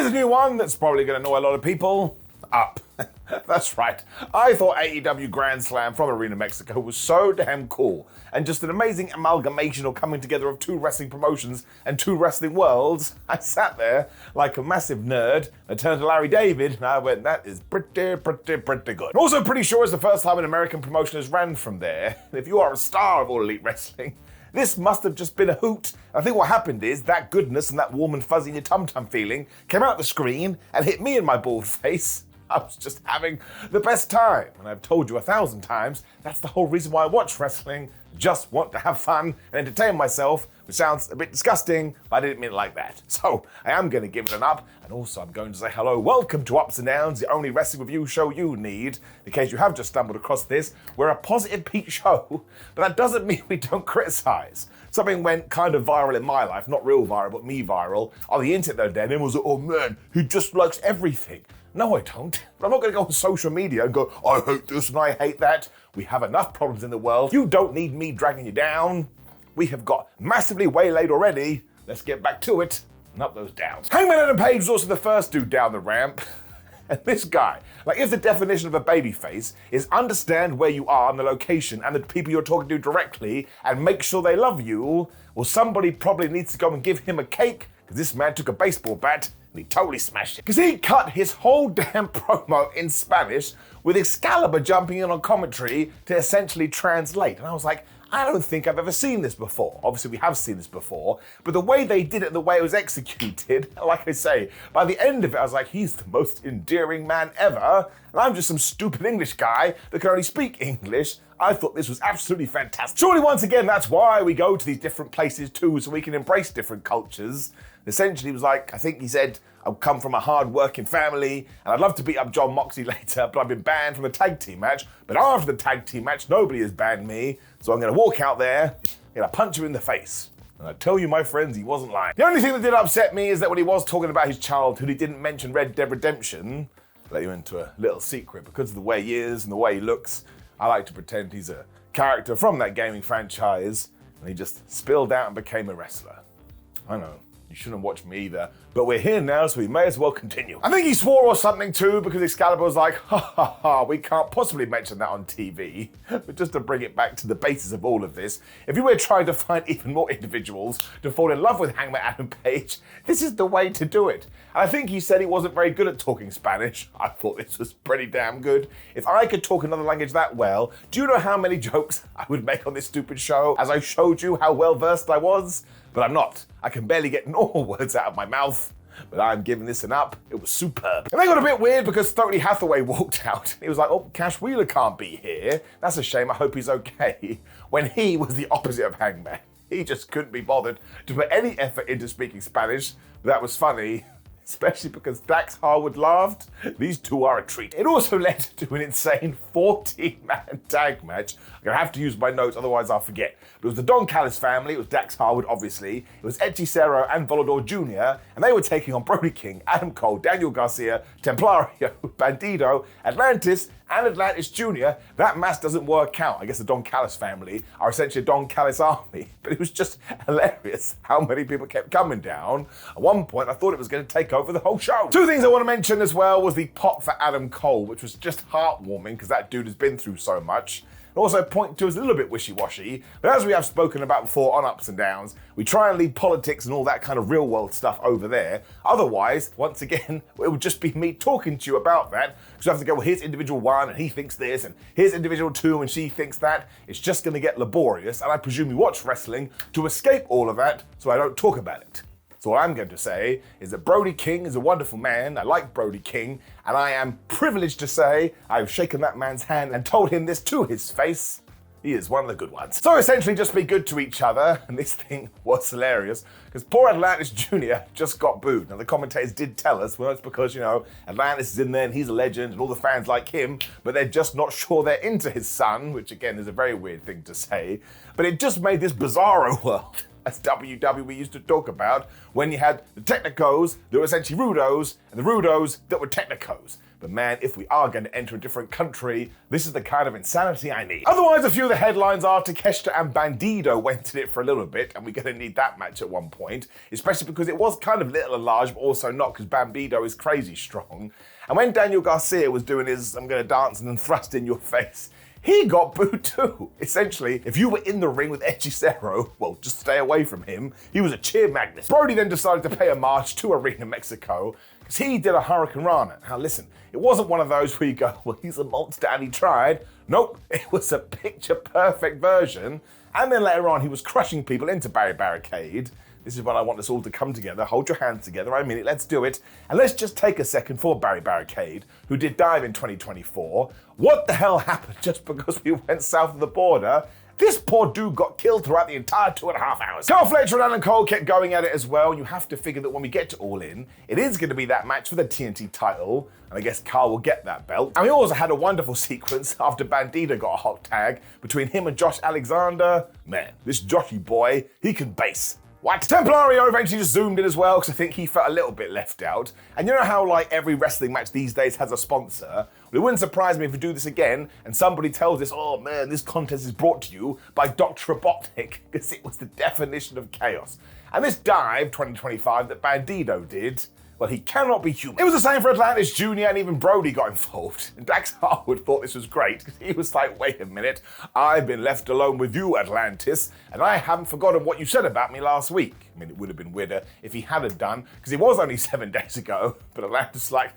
Here's a new one that's probably going to annoy a lot of people. Up. That's right. I thought AEW Grand Slam from Arena Mexico was so damn cool and just an amazing amalgamation or coming together of two wrestling promotions and two wrestling worlds. I sat there like a massive nerd. I turned to Larry David and I went, that is pretty good. Also pretty sure it's the first time an American promotion has ran from there. If you are a star of All Elite Wrestling, this must have just been a hoot. I think what happened is that goodness and that warm and fuzzy in your tum-tum feeling came out the screen and hit me in my bald face. I was just having the best time. And I've told you 1,000 times, that's the whole reason why I watch wrestling. Just want to have fun and entertain myself, which sounds a bit disgusting, but I didn't mean it like that. So I am going to give it an up, and also I'm going to say hello. Welcome to Ups and Downs, the only wrestling review show you need. In case you have just stumbled across this, we're a positive Pete show, but that doesn't mean we don't criticize. Something went kind of viral in my life, not real viral, but me viral, on the internet the other day, and everyone was like, oh man, he just likes everything. No, I don't. But I'm not going to go on social media and go, I hate this and I hate that. We have enough problems in the world. You don't need me dragging you down. We have got massively waylaid already. Let's get back to it and up those downs. Hangman Adam Page was also the first dude down the ramp. And this guy, like if the definition of a babyface is understand where you are and the location and the people you're talking to directly and make sure they love you, well, somebody probably needs to go and give him a cake because this man took a baseball bat and he totally smashed it. Because he cut his whole damn promo in Spanish with Excalibur jumping in on commentary to essentially translate. And I was like, I don't think I've ever seen this before. Obviously, we have seen this before, but the way they did it, the way it was executed, like I say, by the end of it, I was like, he's the most endearing man ever, and I'm just some stupid English guy that can only speak English. I thought this was absolutely fantastic. Surely, once again, that's why we go to these different places too, so we can embrace different cultures. Essentially, it was like, I think he said, I come from a hard-working family, and I'd love to beat up John Moxley later, but I've been banned from the tag team match. But after the tag team match, nobody has banned me, so I'm going to walk out there, I'm going to punch him in the face. And I tell you, my friends, he wasn't lying. The only thing that did upset me is that when he was talking about his childhood, he didn't mention Red Dead Redemption. Let you into a little secret. Because of the way he is and the way he looks, I like to pretend he's a character from that gaming franchise, and he just spilled out and became a wrestler. I know. You shouldn't watch me either, but we're here now, so we may as well continue. I think he swore or something too, because Excalibur was like, ha ha ha, we can't possibly mention that on TV. But just to bring it back to the basis of all of this, if you were trying to find even more individuals to fall in love with Hangman Adam Page, this is the way to do it. And I think he said he wasn't very good at talking Spanish. I thought this was pretty damn good. If I could talk another language that well, do you know how many jokes I would make on this stupid show as I showed you how well versed I was? But I'm not. I can barely get normal words out of my mouth. But I'm giving this an up. It was superb. And they got a bit weird because Stokely Hathaway walked out. He was like, oh, Cash Wheeler can't be here. That's a shame. I hope he's okay. When he was the opposite of Hangman. He just couldn't be bothered to put any effort into speaking Spanish. But that was funny. Especially because Dax Harwood laughed. These two are a treat. It also led to an insane 14-man tag match. I'm going to have to use my notes, otherwise I'll forget. But it was the Don Callis family, it was Dax Harwood, obviously. It was Hechicero and Volador Jr., and they were taking on Brody King, Adam Cole, Daniel Garcia, Templario, Bandido, Atlantis, and Atlantis Jr. That math doesn't work out. I guess the Don Callis family are essentially a Don Callis army. But it was just hilarious how many people kept coming down. At one point, I thought it was going to take over the whole show. Two things I want to mention as well was the pop for Adam Cole, which was just heartwarming because that dude has been through so much. Also point to us a little bit wishy-washy, but as we have spoken about before on Ups and Downs, we try and leave politics and all that kind of real-world stuff over there. Otherwise, once again, it would just be me talking to you about that, because you have to go, well, here's individual one, and he thinks this, and here's individual two, and she thinks that. It's just going to get laborious, and I presume you watch wrestling to escape all of that, so I don't talk about it. So what I'm going to say is that Brody King is a wonderful man. I like Brody King, and I am privileged to say I've shaken that man's hand and told him this to his face. He is one of the good ones. So essentially just be good to each other, and this thing was hilarious, because poor Atlantis Jr. just got booed. Now the commentators did tell us, well, it's because, you know, Atlantis is in there and he's a legend and all the fans like him, but they're just not sure they're into his son, which again is a very weird thing to say. But it just made this bizarro world as WWE used to talk about when you had the Technicos that were essentially Rudos and the Rudos that were Technicos. But man, if we are going to enter a different country, this is the kind of insanity I need. Otherwise, a few of the headlines are Takeshita and Bandido went at it for a little bit, and we're going to need that match at one point, especially because it was kind of little and large, but also not, because Bandido is crazy strong. And when Daniel Garcia was doing his I'm going to dance and then thrust in your face, he got booed too. Essentially, if you were in the ring with Hechicero, well, just stay away from him. He was a cheer magnet. Brody then decided to pay a march to Arena Mexico because he did a Hurricane Rana. Now listen, it wasn't one of those where you go, well, he's a monster and he tried. Nope, it was a picture-perfect version. And then later on, he was crushing people into Barricade. This is when I want us all to come together, hold your hands together, I mean it, let's do it. And let's just take a second for Barricade, who did dive in 2024. What the hell happened just because we went south of the border? This poor dude got killed throughout the entire 2.5 hours. Carl Fletcher and Alan Cole kept going at it as well. You have to figure that when we get to All In, it is going to be that match for the TNT title. And I guess Carl will get that belt. And we also had a wonderful sequence after Bandido got a hot tag between him and Josh Alexander. Man, this Joshy boy, he can base. What? Templario eventually just zoomed in as well because I think he felt a little bit left out. And you know how like every wrestling match these days has a sponsor? Well, it wouldn't surprise me if we do this again and somebody tells us, oh man, this contest is brought to you by Dr. Robotnik because it was the definition of chaos. And this dive 2025 that Bandido did, well, he cannot be human. It was the same for Atlantis Jr. and even Brody got involved. And Dax Harwood thought this was great because he was like, wait a minute, I've been left alone with you, Atlantis, and I haven't forgotten what you said about me last week. I mean, it would have been weirder if he hadn't done, because it was only 7 days ago, but Atlantis like,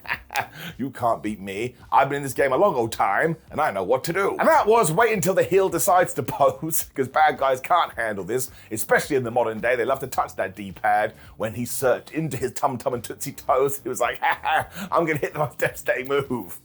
you can't beat me. I've been in this game a long old time, and I know what to do. And that was wait until the heel decides to pose, because bad guys can't handle this, especially in the modern day. They love to touch that D-pad. When he searched into his tum-tum and tootsie toes, he was like, I'm gonna hit the most devastating move.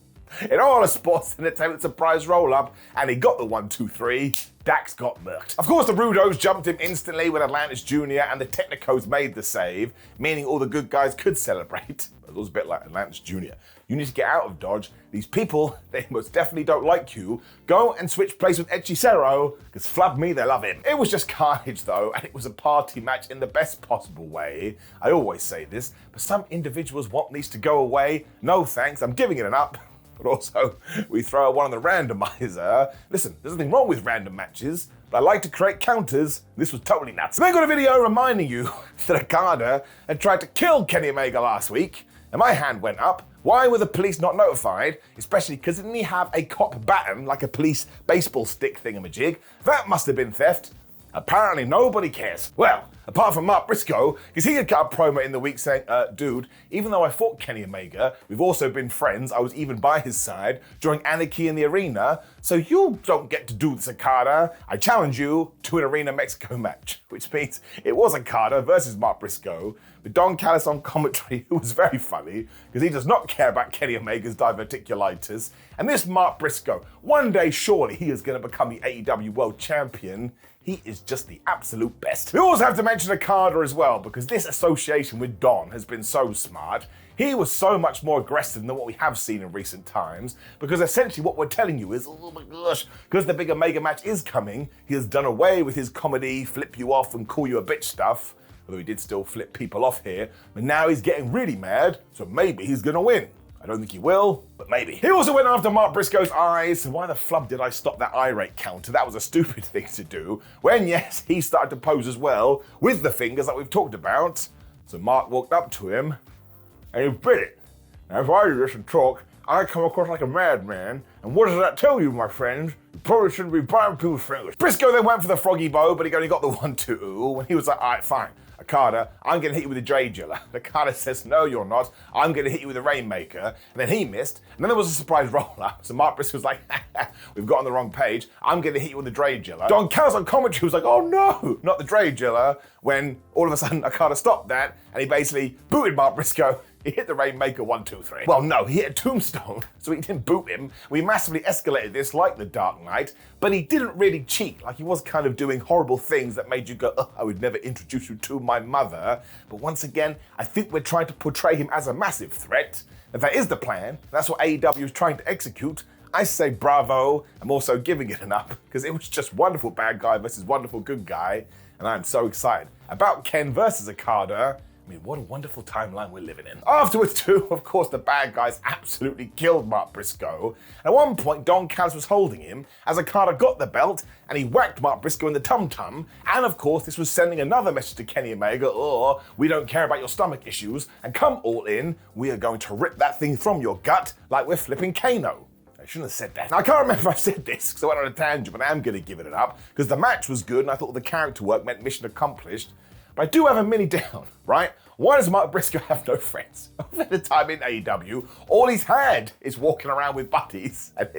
In all the sports entertainment surprise roll-up, and he got the 1, 2, 3. Dax got murked. Of course, the Rudos jumped him instantly when Atlantis Jr. and the Technicos made the save, meaning all the good guys could celebrate. It was a bit like Atlantis Jr. You need to get out of Dodge. These people, they most definitely don't like you. Go and switch place with Hechicero, because flub me, they love him. It was just carnage though, and it was a party match in the best possible way. I always say this, but some individuals want these to go away. No thanks, I'm giving it an up. But also, we throw one on the randomizer. Listen, there's nothing wrong with random matches, but I like to create counters. This was totally nuts. Then got a video reminding you that Okada had tried to kill Kenny Omega last week, and my hand went up. Why were the police not notified? Especially because didn't he have a cop baton, like a police baseball stick thingamajig? That must have been theft. Apparently nobody cares. Well, apart from Mark Briscoe, because he had cut a promo in the week saying, dude, even though I fought Kenny Omega, we've also been friends, I was even by his side during Anarchy in the Arena, so you don't get to do this, Okada. I challenge you to an Arena Mexico match, which means it was Okada versus Mark Briscoe, with Don Callis on commentary, who was very funny, because he does not care about Kenny Omega's diverticulitis. And this Mark Briscoe, one day surely he is going to become the AEW World Champion. He is just the absolute best. We also have to mention Okada as well, because this association with Don has been so smart. He was so much more aggressive than what we have seen in recent times, because essentially what we're telling you is, oh my gosh, because the big Omega match is coming, he has done away with his comedy, flip you off and call you a bitch stuff, although he did still flip people off here, but now he's getting really mad, so maybe he's gonna win. I don't think he will, but maybe. He also went after Mark Briscoe's eyes, so why the flub did I stop that eye rate counter? That was a stupid thing to do, when yes, he started to pose as well, with the fingers that we've talked about. So Mark walked up to him, and he bit it. Now if I do this and talk, I come across like a madman, and what does that tell you, my friends? You probably shouldn't be biting people's fingers. Briscoe then went for the froggy bow, but he only got the 1-2, when he was like, alright, fine. Okada, I'm going to hit you with a J-Jiller. Okada says, no, you're not. I'm going to hit you with a Rainmaker. And then he missed. And then there was a surprise roll-up. So Mark Briscoe was like, we've got on the wrong page. I'm going to hit you with the J-Jiller. Don Callis on commentary was like, oh no, not the J-Jiller. When all of a sudden Okada stopped that and he basically booted Mark Briscoe. He hit the Rainmaker 1, 2, 3. Well, no, he hit a tombstone, so he didn't boot him. We massively escalated this like the Dark Knight, but he didn't really cheat. Like, he was kind of doing horrible things that made you go, oh, I would never introduce you to my mother. But once again, I think we're trying to portray him as a massive threat. If that is the plan, that's what AEW is trying to execute. I say bravo. I'm also giving it an up, because it was just wonderful bad guy versus wonderful good guy. and I'm so excited. About Ken versus Okada, I mean, what a wonderful timeline we're living in. Afterwards too, of course, the bad guys absolutely killed Mark Briscoe. At one point, Don Callis was holding him as Okada got the belt and he whacked Mark Briscoe in the tum-tum. And of course, this was sending another message to Kenny Omega, oh, we don't care about your stomach issues, and come all in, we are going to rip that thing from your gut like we're flipping Kano. I shouldn't have said that. Now, I can't remember if I said this because I went on a tangent, but I am going to give it up because the match was good and I thought the character work meant mission accomplished. But I do have a mini down, right? Why does Mark Briscoe have no friends? Over the time in AEW, all he's had is walking around with buddies, and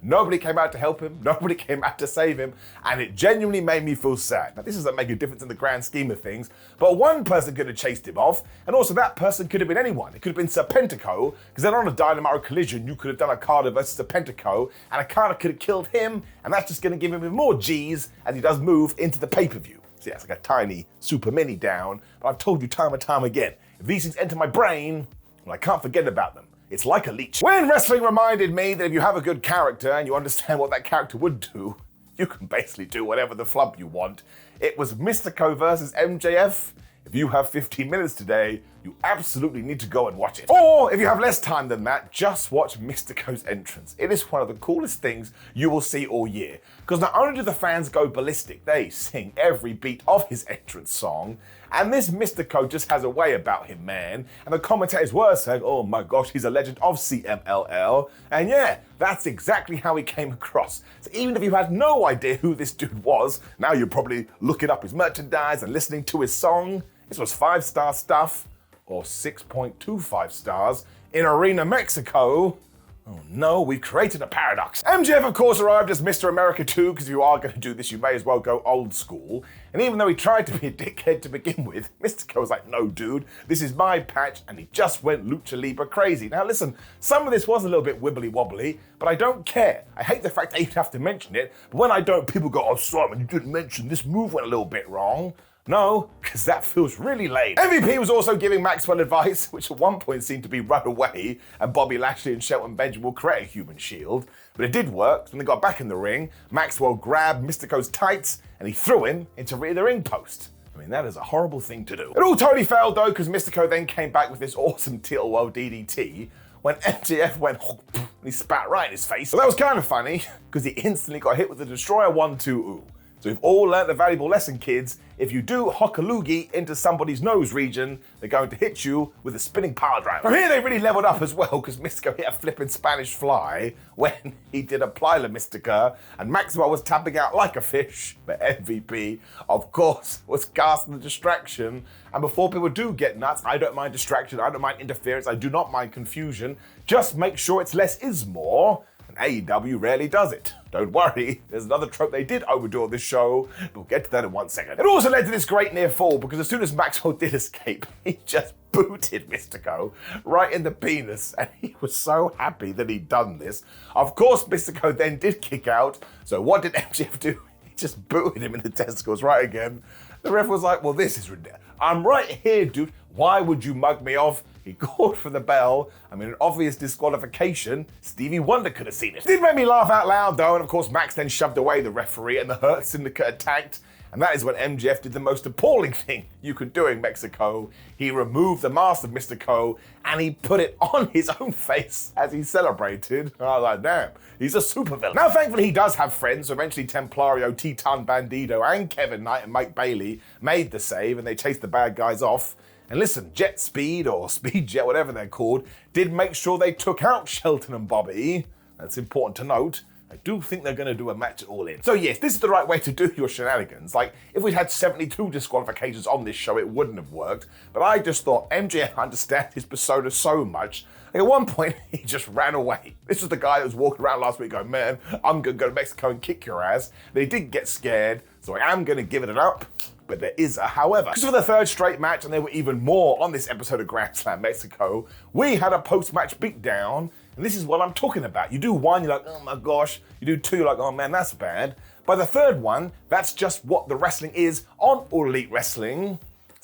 nobody came out to help him, nobody came out to save him, and it genuinely made me feel sad. Now, this doesn't make a difference in the grand scheme of things, but one person could have chased him off, and also that person could have been anyone. It could have been Serpentico, because then on a Dynamite or Collision, you could have done Okada versus Serpentico, and Okada could have killed him, and that's just going to give him more G's as he does move into the pay-per-view. So yeah, it's like a tiny, super mini down, but I've told you time and time again, if these things enter my brain, well, I can't forget about them. It's like a leech. When wrestling reminded me that if you have a good character and you understand what that character would do, you can basically do whatever the flub you want. It was Mistico versus MJF. If you have 15 minutes today, you absolutely need to go and watch it. Or if you have less time than that, just watch Mistico's entrance. It is one of the coolest things you will see all year. Because not only do the fans go ballistic, they sing every beat of his entrance song. And this Mistico just has a way about him, man. And the commentators were saying, oh my gosh, he's a legend of CMLL. And yeah, that's exactly how he came across. So even if you had no idea who this dude was, now you're probably looking up his merchandise and listening to his song. This was 5-star stuff, or 6.25 stars, in Arena Mexico. Oh no, we've created a paradox. MJF, of course, arrived as Mr. America too, because if you are going to do this, you may as well go old school. And even though he tried to be a dickhead to begin with, Mistico was like, no dude, this is my patch, and he just went Lucha Libre crazy. Now listen, some of this was a little bit wibbly wobbly, but I don't care. I hate the fact that I even have to mention it, but when I don't, people go, oh Simon, you didn't mention this move went a little bit wrong. No, because that feels really lame. MVP was also giving Maxwell advice, which at one point seemed to be run away, and Bobby Lashley and Shelton Benjamin will create a human shield. But it did work. When they got back in the ring, Maxwell grabbed Mystico's tights and he threw him into the ring post. I mean, that is a horrible thing to do. It all totally failed though, because Mystico then came back with this awesome Teal World DDT when MJF went and he spat right in his face. So that was kind of funny, because he instantly got hit with the Destroyer 1-2-ooh. So we've all learned a valuable lesson, kids. If you do Hokaloogie into somebody's nose region, they're going to hit you with a spinning power driver. From here, they really leveled up as well, because Mystico hit a flipping Spanish fly when he did apply La Mystica, and Maxwell was tapping out like a fish. But MVP, of course, was casting the distraction. And before people do get nuts, I don't mind distraction, I don't mind interference, I do not mind confusion. Just make sure it's less is more. And AEW rarely does it. Don't worry, there's another trope they did overdo on this show, but we'll get to that in 1 second. It also led to this great near fall, because as soon as Maxwell did escape, he just booted Mystico right in the penis, and he was so happy that he'd done this. Of course, Mystico then did kick out, so what did MJF do? He just booted him in the testicles right again. The ref was like, well, this is ridiculous. I'm right here, dude. Why would you mug me off? He called for the bell. I mean, an obvious disqualification. Stevie Wonder could have seen it. It did make me laugh out loud though, and of course Max then shoved away the referee and the Hurt Syndicate attacked. And that is when MJF did the most appalling thing you could do in Mexico. He removed the mask of Mystico and he put it on his own face as he celebrated. And I was like, damn, he's a supervillain. Now, thankfully, he does have friends. So eventually, Templario, Titan Bandido, and Kevin Knight and Mike Bailey made the save and they chased the bad guys off. And listen, Jet Speed or Speed Jet, whatever they're called, did make sure they took out Shelton and Bobby. That's important to note. I do think they're going to do a match at All In. So yes, this is the right way to do your shenanigans. Like, if we'd had 72 disqualifications on this show, it wouldn't have worked. But I just thought MJF understands his persona so much. Like, at one point, he just ran away. This was the guy that was walking around last week going, man, I'm going to go to Mexico and kick your ass. They did get scared, so I am going to give it up. But there is a however. Because for the third straight match, and there were even more on this episode of Grand Slam Mexico, we had a post-match beatdown, and this is what I'm talking about. You do one, you're like, oh my gosh. You do two, you're like, oh man, that's bad. By the third one, that's just what the wrestling is on All Elite Wrestling.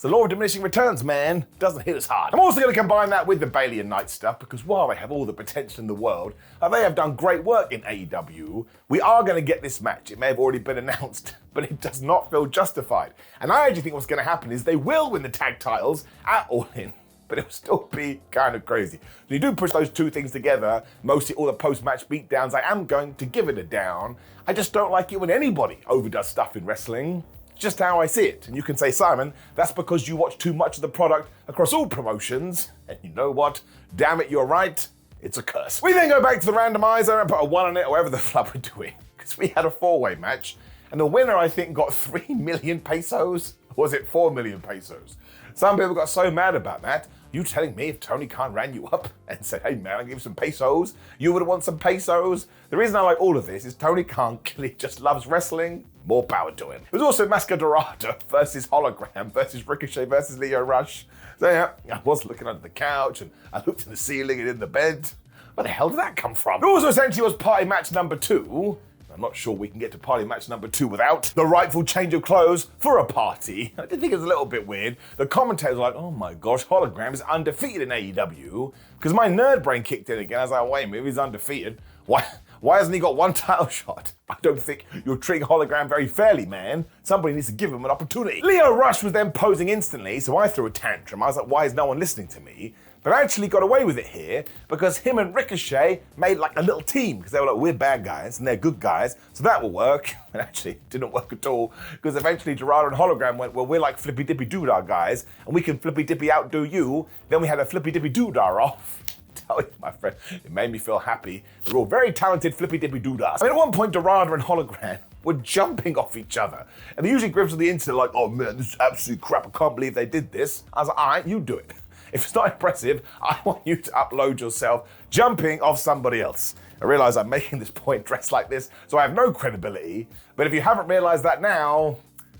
the law of diminishing returns, man. Doesn't hit as hard. I'm also going to combine that with the Bailey and Knight stuff because while they have all the potential in the world, they have done great work in AEW, we are going to get this match. It may have already been announced, but it does not feel justified. And I actually think what's going to happen is they will win the tag titles at All In. But it'll still be kind of crazy. If you do push those two things together, mostly all the post-match beatdowns, I am going to give it a down. I just don't like it when anybody overdoes stuff in wrestling. It's just how I see it. And you can say, Simon, that's because you watch too much of the product across all promotions. And you know what? Damn it, you're right. It's a curse. We then go back to the randomizer and put a 1 on it, or whatever the flub we're doing. Because we had a 4-way match. And the winner, I think, got 3 million pesos. Or was it 4 million pesos? Some people got so mad about that. You telling me if Tony Khan ran you up and said, hey man, I'll give you some pesos, you would want some pesos? The reason I like all of this is Tony Khan clearly just loves wrestling. More power to him. It was also Masquerada versus Hologram versus Ricochet versus Lio Rush. So yeah, I was looking under the couch and I looked at the ceiling and in the bed. Where the hell did that come from? It also essentially was party match number 2. I'm not sure we can get to party match number 2 without the rightful change of clothes for a party. I did think it was a little bit weird. The commentators were like, oh my gosh, Hologram is undefeated in AEW. Because my nerd brain kicked in again. I was like, wait a minute, he's undefeated. Why hasn't he got 1 title shot? I don't think you're treating Hologram very fairly, man. Somebody needs to give him an opportunity. Lio Rush was then posing instantly, so I threw a tantrum. I was like, why is no one listening to me? But I actually got away with it here because him and Ricochet made like a little team because they were like, we're bad guys and they're good guys, so that will work. And actually, it didn't work at all because eventually Gerardo and Hologram went, well, we're like flippy dippy doodah guys and we can flippy dippy outdo you. Then we had a flippy dippy doodah off. Tell you, my friend, it made me feel happy. They're all very talented flippy dippy doodahs. I mean, at one point, Gerardo and Hologram were jumping off each other. And they usually grips on the internet like, oh man, this is absolute crap. I can't believe they did this. I was like, all right, you do it. If it's not impressive, I want you to upload yourself jumping off somebody else. I realize I'm making this point dressed like this, so I have no credibility. But if you haven't realized that now,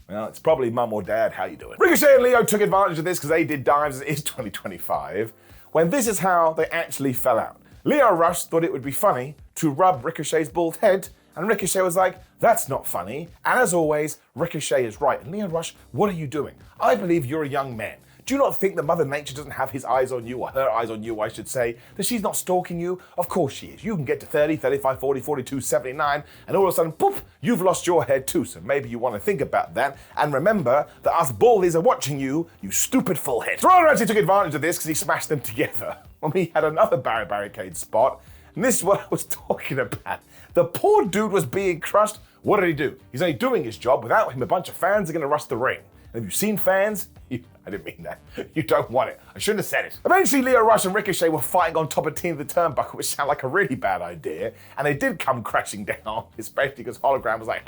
well, it's probably mum or dad. How you doing? Ricochet and Lio took advantage of this because they did dives. It is 2025. When this is how they actually fell out. Lio Rush thought it would be funny to rub Ricochet's bald head, and Ricochet was like, that's not funny. And as always, Ricochet is right. And Lio Rush, what are you doing? I believe you're a young man. Do you not think that Mother Nature doesn't have his eyes on you, or her eyes on you, I should say, that she's not stalking you? Of course she is. You can get to 30, 35, 40, 42, 79, and all of a sudden, poof, you've lost your head too. So maybe you want to think about that, and remember that us baldies are watching you, you stupid full head. Gerardo actually took advantage of this because he smashed them together when we had another barricade spot, and this is what I was talking about. The poor dude was being crushed. What did he do? He's only doing his job. Without him, a bunch of fans are going to rush the ring. And have you seen fans? I didn't mean that. You don't want it. I shouldn't have said it. Eventually, Lio Rush and Ricochet were fighting on top of Team of the Turnbuckle, which sounded like a really bad idea. And they did come crashing down, especially because Hologram was like,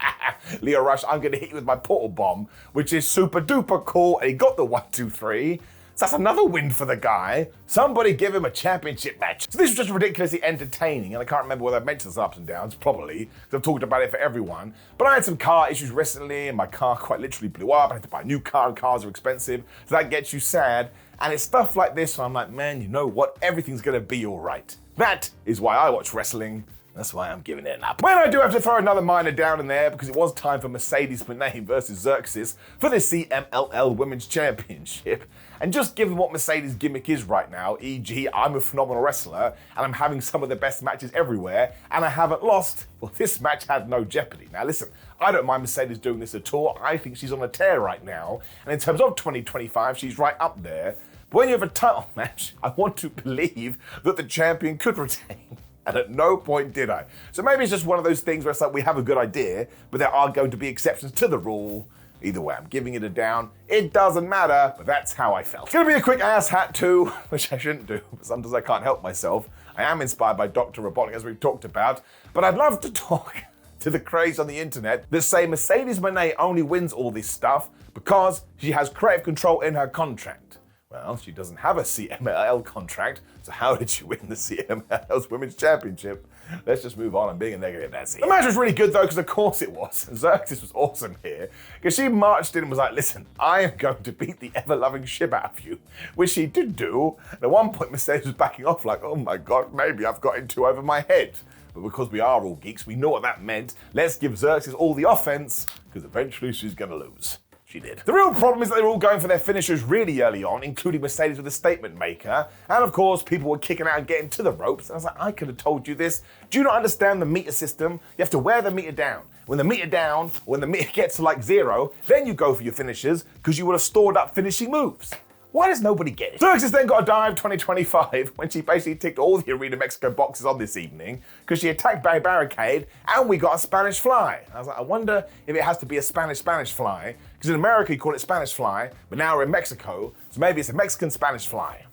Lio Rush, I'm going to hit you with my portal bomb, which is super duper cool. And he got the 1, 2, 3. So that's another win for the guy. Somebody give him a championship match. So this was just ridiculously entertaining, and I can't remember whether I've mentioned this ups and downs, probably, because I've talked about it for everyone. But I had some car issues recently, and my car quite literally blew up. I had to buy a new car, and cars are expensive, so that gets you sad. And it's stuff like this, so I'm like, man, you know what? Everything's gonna be all right. That is why I watch wrestling. That's why I'm giving it an up. When I do have to throw another minor down in there, because it was time for Mercedes Mone versus Zeuxis for the CMLL Women's Championship. And just given what Mercedes' gimmick is right now, e.g. I'm a phenomenal wrestler, and I'm having some of the best matches everywhere, and I haven't lost, well, this match had no jeopardy. Now listen, I don't mind Mercedes doing this at all. I think she's on a tear right now, and in terms of 2025, she's right up there. But when you have a title match, I want to believe that the champion could retain. And at no point did I. So maybe it's just one of those things where it's like we have a good idea, but there are going to be exceptions to the rule. Either way, I'm giving it a down. It doesn't matter, but that's how I felt. It's gonna be a quick ass hat too, which I shouldn't do, but sometimes I can't help myself. I am inspired by Dr. Robotic, as we've talked about, but I'd love to talk to the craze on the internet that say Mercedes Mone only wins all this stuff because she has creative control in her contract. Well, she doesn't have a CMLL contract, so how did she win the CMLL's Women's Championship? Let's just move on. I'm being a negative Nancy. The match was really good though, because of course it was. Zeuxis was awesome here, because she marched in and was like, listen, I am going to beat the ever-loving shit out of you, which she did do. And at one point, Mercedes was backing off like, oh my God, maybe I've got into over my head. But because we are all geeks, we know what that meant. Let's give Zeuxis all the offense, because eventually she's gonna lose. She did. The real problem is that they were all going for their finishers really early on, including Mercedes with a statement maker. And of course, people were kicking out and getting to the ropes. And I was like, I could have told you this. Do you not understand the meter system? You have to wear the meter down. When the meter gets to like 0, then you go for your finishers because you would have stored up finishing moves. Why does nobody get it? Zeuxis then got a dive 2025 when she basically ticked all the Arena Mexico boxes on this evening because she attacked by barricade and we got a Spanish fly. I was like, I wonder if it has to be a Spanish fly because in America you call it Spanish fly, but now we're in Mexico, so maybe it's a Mexican Spanish fly.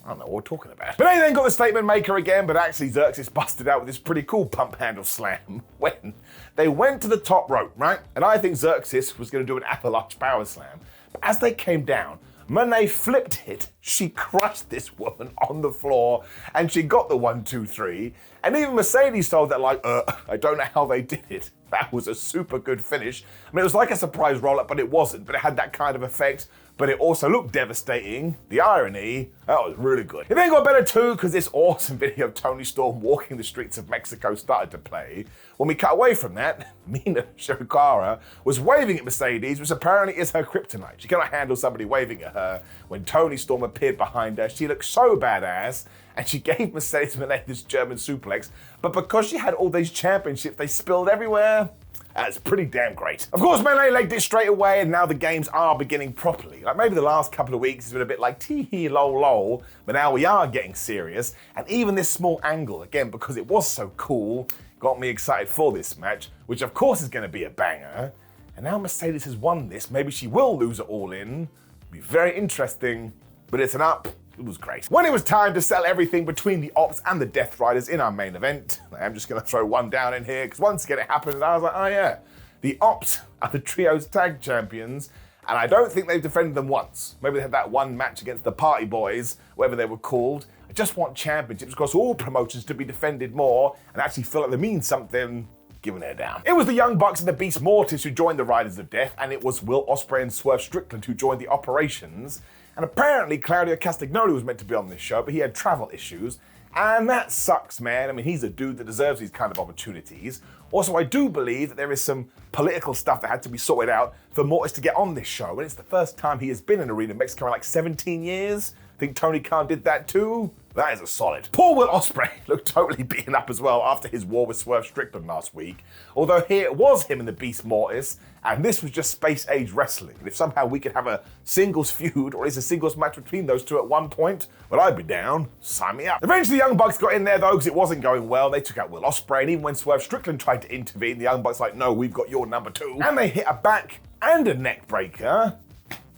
I don't know what we're talking about. But they then got the statement maker again, but actually Zeuxis busted out with this pretty cool pump handle slam when they went to the top rope, right? And I think Zeuxis was going to do an apple arch power slam. But as they came down, Mone flipped it. She crushed this woman on the floor and she got the 1, 2, 3. And even Mercedes told that like, I don't know how they did it. That was a super good finish. I mean, it was like a surprise roll-up, but it wasn't. But it had that kind of effect. But it also looked devastating. The irony, that was really good. It then got better too, because this awesome video of Toni Storm walking the streets of Mexico started to play. When we cut away from that, Mina Shirokara was waving at Mercedes, which apparently is her kryptonite. She cannot handle somebody waving at her. When Toni Storm appeared behind her, she looked so badass, and she gave Mercedes Mone this German suplex, but because she had all these championships, they spilled everywhere. That's pretty damn great. Of course, Mone legged it straight away, and now the games are beginning properly. Like maybe the last couple of weeks has been a bit like tee-hee, lol, but now we are getting serious. And even this small angle, again, because it was so cool, got me excited for this match, which of course is going to be a banger. And now Mercedes has won this. Maybe she will lose it all in. It'll be very interesting, but it's an up. It was great. When it was time to settle everything between the Ops and the Death Riders in our main event, I'm just going to throw one down in here because once again it happened and I was like, oh yeah, the Ops are the Trios Tag Champions and I don't think they've defended them once. Maybe they had that one match against the Party Boys, whatever they were called. I just want championships across all promotions to be defended more and actually feel like they mean something. Giving it down. It was the Young Bucks and the Beast Mortis who joined the Riders of Death, and it was Will Ospreay and Swerve Strickland who joined the Operations. And apparently Claudio Castagnoli was meant to be on this show, but he had travel issues. And that sucks, man. I mean, he's a dude that deserves these kind of opportunities. Also, I do believe that there is some political stuff that had to be sorted out for Mortis to get on this show. And it's the first time he has been in Arena Mexico in like 17 years. I think Tony Khan did that too. That is a solid. Poor Will Ospreay looked totally beaten up as well after his war with Swerve Strickland last week. Although here it was him and the Beast Mortis, and this was just space age wrestling. And if somehow we could have a singles feud or at least a singles match between those two at one point, well, I'd be down. Sign me up. Eventually, the Young Bucks got in there though because it wasn't going well. They took out Will Ospreay, and even when Swerve Strickland tried to intervene, the Young Bucks like, no, we've got your number 2. And they hit a back and a neck breaker.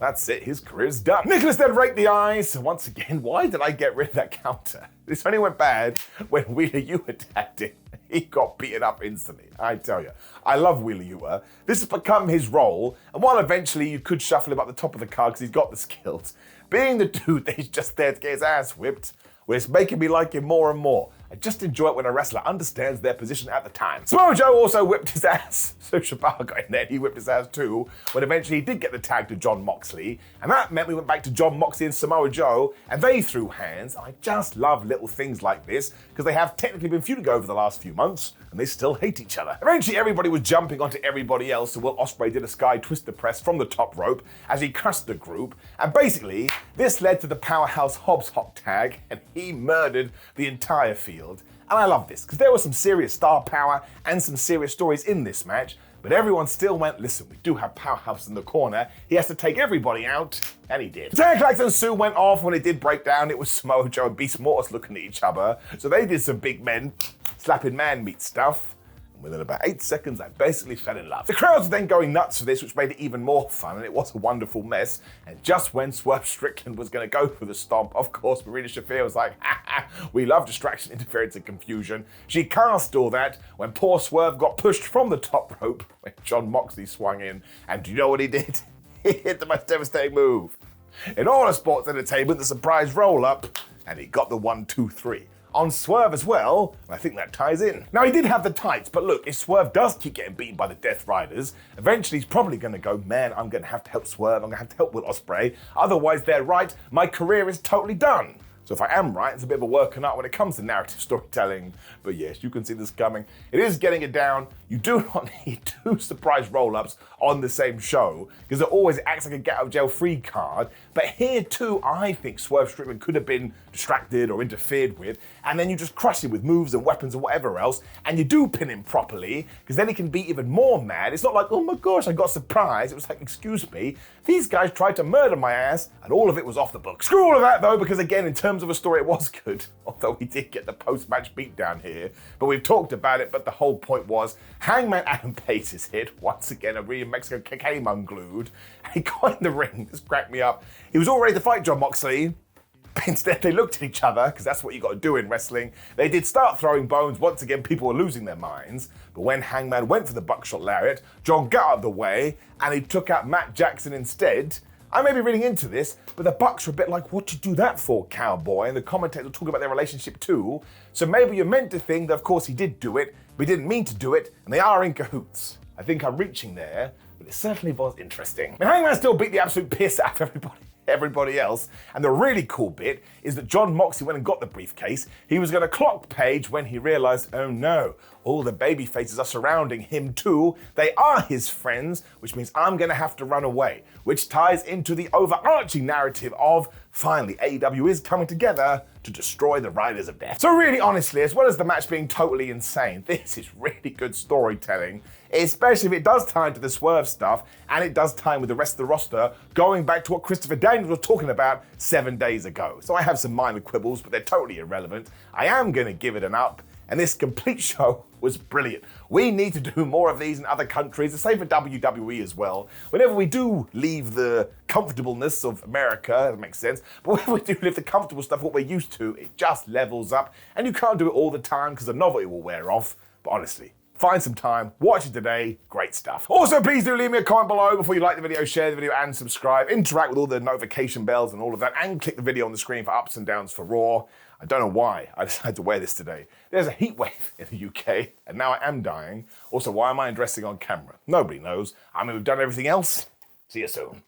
That's it, his career's done. Nicholas then raked the eyes. So once again, why did I get rid of that counter? This only went bad when Wheeler Yuta attacked him. He got beaten up instantly. I tell you, I love Wheeler Yuta. This has become his role. And while eventually you could shuffle him up the top of the card because he's got the skills, being the dude that he's just there to get his ass whipped, well, it's making me like him more and more. I just enjoy it when a wrestler understands their position at the time. Samoa Joe also whipped his ass. So Shibata got in there, he whipped his ass too, when eventually he did get the tag to Jon Moxley. And that meant we went back to Jon Moxley and Samoa Joe, and they threw hands. I just love little things like this, because they have technically been feuding over the last few months, and they still hate each other. Eventually everybody was jumping onto everybody else, so Will Ospreay did a Sky Twister press from the top rope as he crushed the group. And basically, this led to the Powerhouse Hobbs hot tag, and he murdered the entire field. And I love this, because there was some serious star power and some serious stories in this match, but everyone still went, listen, we do have Powerhouse in the corner, he has to take everybody out, and he did. Tag and Sue went off when it did break down. It was Samoa Joe and Beast Mortis looking at each other, so they did some big men slapping man meat stuff. Within about 8 seconds, I basically fell in love. The crowds were then going nuts for this, which made it even more fun, and it was a wonderful mess. And just when Swerve Strickland was going to go for the stomp, of course, Marina Shafir was like, ha ha, we love distraction, interference, and confusion. She cast all that when poor Swerve got pushed from the top rope when Jon Moxley swung in. And do you know what he did? He hit the most devastating move in all of sports entertainment, the surprise roll-up, and he got the 1, 2, 3. On Swerve as well, and I think that ties in. Now, he did have the tights, but look, if Swerve does keep getting beaten by the Death Riders, eventually he's probably going to go, man, I'm going to have to help Swerve, I'm going to have to help Will Ospreay, otherwise they're right, my career is totally done. So if I am right, it's a bit of a working up when it comes to narrative storytelling. But yes, you can see this coming. It is getting it down. You do not need 2 surprise roll-ups on the same show, because it always acts like a get out of jail free card. But here too, I think Swerve Strickland could have been distracted or interfered with, and then you just crush him with moves and weapons and whatever else, and you do pin him properly, because then he can be even more mad. It's not like, oh my gosh, I got surprised. It was like, excuse me, these guys tried to murder my ass, and all of it was off the book. Screw all of that though, because again, in terms of a story, it was good, although we did get the post-match beatdown here. But we've talked about it, but the whole point was Hangman Adam Page is hit. Once again, a Rio Mexico came unglued. He got in the ring. This cracked me up. He was all ready to fight John Moxley. But instead, they looked at each other, because that's what you got to do in wrestling. They did start throwing bones. Once again, people were losing their minds. But when Hangman went for the buckshot lariat, John got out of the way, and he took out Matt Jackson instead. I may be reading into this, but the Bucks are a bit like, what'd you do that for, cowboy? And the commentators talk about their relationship too. So maybe you're meant to think that, of course, he did do it, but he didn't mean to do it, and they are in cahoots. I think I'm reaching there, but it certainly was interesting. And Hangman still beat the absolute piss out of everybody else. And the really cool bit is that John Moxley went and got the briefcase. He was going to clock Page when he realized, oh no, all the baby faces are surrounding him too. They are his friends, which means I'm going to have to run away, which ties into the overarching narrative of finally AEW is coming together to destroy the Riders of Death. So really, honestly, as well as the match being totally insane, this is really good storytelling, especially if it does tie into the Swerve stuff and it does tie in with the rest of the roster, going back to what Christopher Daniels was talking about 7 days ago. So I have some minor quibbles, but they're totally irrelevant. I am going to give it an up. And this complete show was brilliant. We need to do more of these in other countries, the same for WWE as well. Whenever we do leave the comfortableness of America, that makes sense, but whenever we do leave the comfortable stuff, what we're used to, it just levels up. And you can't do it all the time because the novelty will wear off. But honestly, find some time, watch it today, great stuff. Also, please do leave me a comment below before you like the video, share the video, and subscribe. Interact with all the notification bells and all of that, and click the video on the screen for ups and downs for Raw. I don't know why I decided to wear this today. There's a heat wave in the UK, and now I am dying. Also, why am I dressing on camera? Nobody knows. I mean, we've done everything else. See you soon.